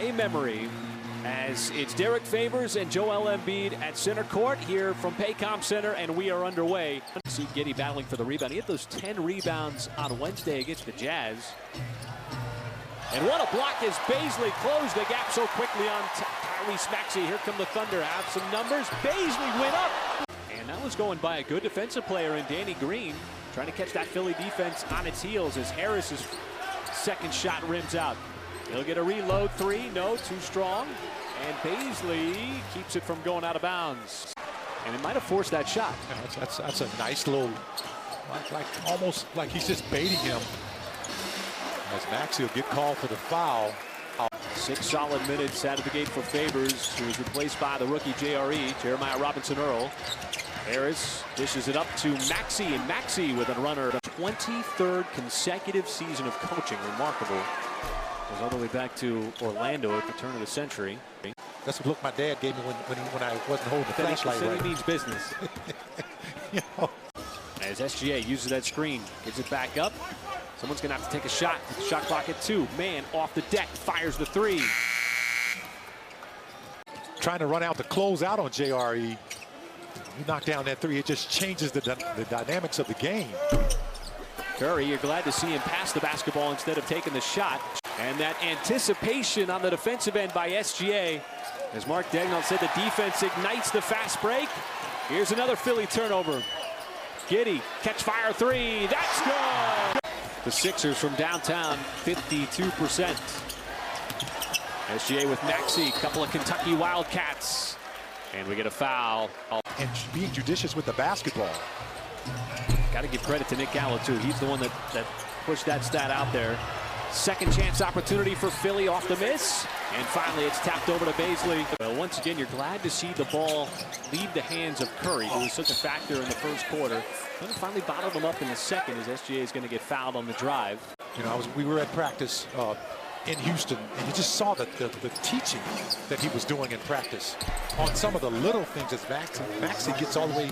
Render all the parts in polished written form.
NBA memory, as it's Derek Favors and Joel Embiid at center court here from Paycom Center, and we are underway. See Giddey battling for the rebound. He had those 10 rebounds on Wednesday against the Jazz. And what a block as Bazley closed the gap so quickly on Tyrese Maxey. Here come the Thunder. Have some numbers. Bazley went up. And that was going by a good defensive player in Danny Green, trying to catch that Philly defense on its heels as Harris's second shot rims out. He'll get a reload three. No, too strong. And Bazley keeps it from going out of bounds. And it might have forced that shot. Yeah, that's a nice little, almost like he's just baiting him. As Maxey will get called for the foul. 6 solid minutes out of the gate for Favors, who was replaced by the rookie Jeremiah Robinson-Earl. Harris dishes it up to Maxey, and Maxey with a runner. 23rd consecutive season of coaching. Remarkable. Goes all the way back to Orlando at the turn of the century. That's what look my dad gave me when I wasn't holding the flashlight right. He means business. You know. As SGA uses that screen, gets it back up. Someone's going to have to take a shot. Shot clock at 2. Man off the deck, fires the 3. Trying to run out to close out on JRE. You knock down that 3, it just changes the dynamics of the game. Curry, you're glad to see him pass the basketball instead of taking the shot. And that anticipation on the defensive end by SGA. As Mark Daigneault said, the defense ignites the fast break. Here's another Philly turnover. Giddey, catch fire 3. That's good! The Sixers from downtown, 52%. SGA with Maxey, couple of Kentucky Wildcats. And we get a foul. And being judicious with the basketball. Got to give credit to Nick Gallo, too. He's the one that pushed that stat out there. Second chance opportunity for Philly off the miss. And finally, it's tapped over to Bazley. Well, once again, you're glad to see the ball leave the hands of Curry, who was such a factor in the first quarter. Then finally bottled him up in the second as SGA is going to get fouled on the drive. You know, we were at practice in Houston, and you just saw the teaching that he was doing in practice on some of the little things as Maxey gets all the way.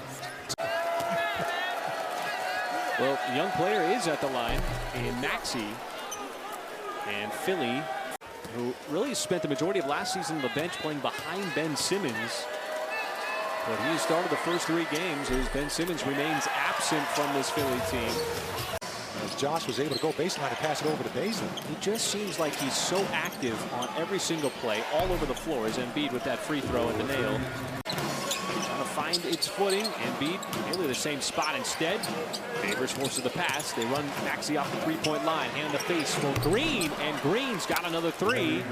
Well, the young player is at the line in Maxey, and Philly, who really spent the majority of last season on the bench playing behind Ben Simmons. But he started the first 3 games as Ben Simmons remains absent from this Philly team. As Josh was able to go baseline and pass it over to Bazley. He just seems like he's so active on every single play, all over the floor, as Embiid with that free throw at the nail. Trying to find its footing. Embiid nearly the same spot instead. Favors forces the pass. They run Maxey off the 3-point line. Hand in the face for Green, and Green's got another 3.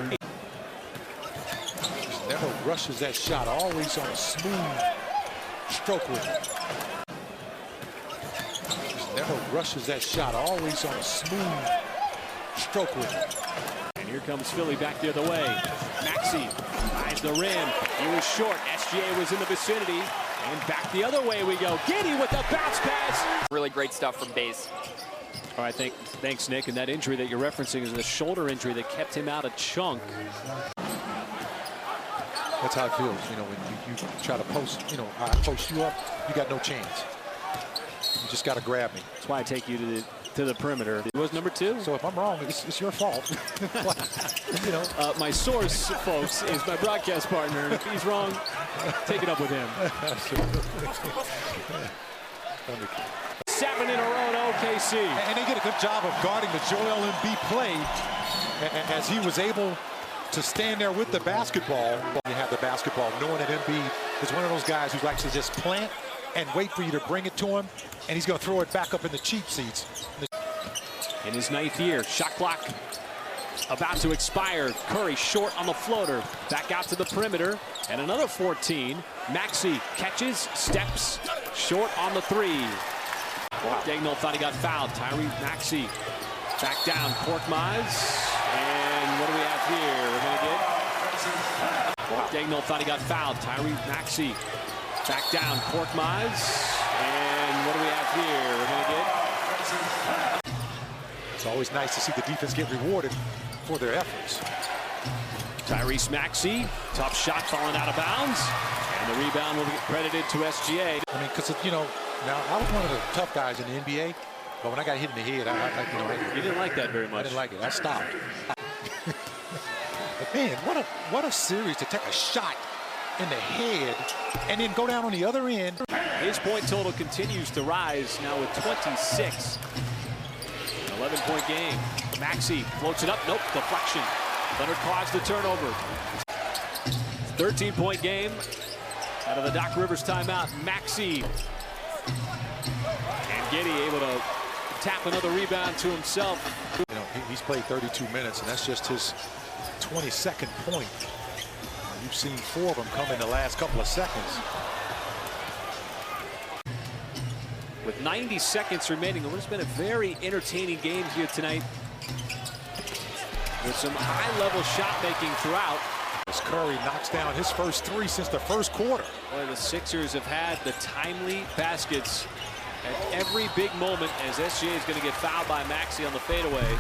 Never rushes that shot, always on a smooth stroke with it. Never rushes that shot, always on a smooth stroke with it. And here comes Philly back the other way. Maxey finds the rim. He was short. SGA was in the vicinity. And back the other way we go. Giddey with the bounce pass. Really great stuff from Baze. All right, thanks, Nick. And that injury that you're referencing is the shoulder injury that kept him out a chunk. That's how it feels, you know, when you try to post, you know, I post you up, you got no chance. You just got to grab me. That's why I take you to the perimeter. It was number 2. So if I'm wrong, it's your fault. You know. My source, folks, is my broadcast partner. If he's wrong, take it up with him. 7 in a row to OKC. And they did a good job of guarding the Joel Embiid play as he was able to stand there with the basketball. You have the basketball, knowing that Embiid is one of those guys who likes to just plant and wait for you to bring it to him, and he's going to throw it back up in the cheap seats. In his 9th year, shot clock about to expire. Curry short on the floater. Back out to the perimeter, and another 14. Maxey catches, steps, short on the 3. Daigneault thought he got fouled. Tyrese Maxey back down. Korkmaz. And what do we have here? We're going to get... Daigneault thought he got fouled. Tyrese Maxey back down. Korkmaz. And what do we have here? We're going to get... It's always nice to see the defense get rewarded for their efforts. Tyrese Maxey, tough shot falling out of bounds. And the rebound will be credited to SGA. I mean, because, you know, now I was one of the tough guys in the NBA, but when I got hit in the head, you didn't like that very much. I didn't like it. I stopped. But man, what a series to take a shot in the head and then go down on the other end. His point total continues to rise now with 26. An 11-point game. Maxey floats it up. Nope, deflection. Leonard caused the turnover. 13-point game out of the Doc Rivers timeout. Maxey and Giddey able to tap another rebound to himself. You know, he's played 32 minutes, and that's just his 22nd point. You've seen 4 of them come in the last couple of seconds. With 90 seconds remaining, it has been a very entertaining game here tonight, with some high-level shot making throughout. As Curry knocks down his first 3 since the first quarter. Boy, the Sixers have had the timely baskets at every big moment, as SGA is going to get fouled by Maxey on the fadeaway.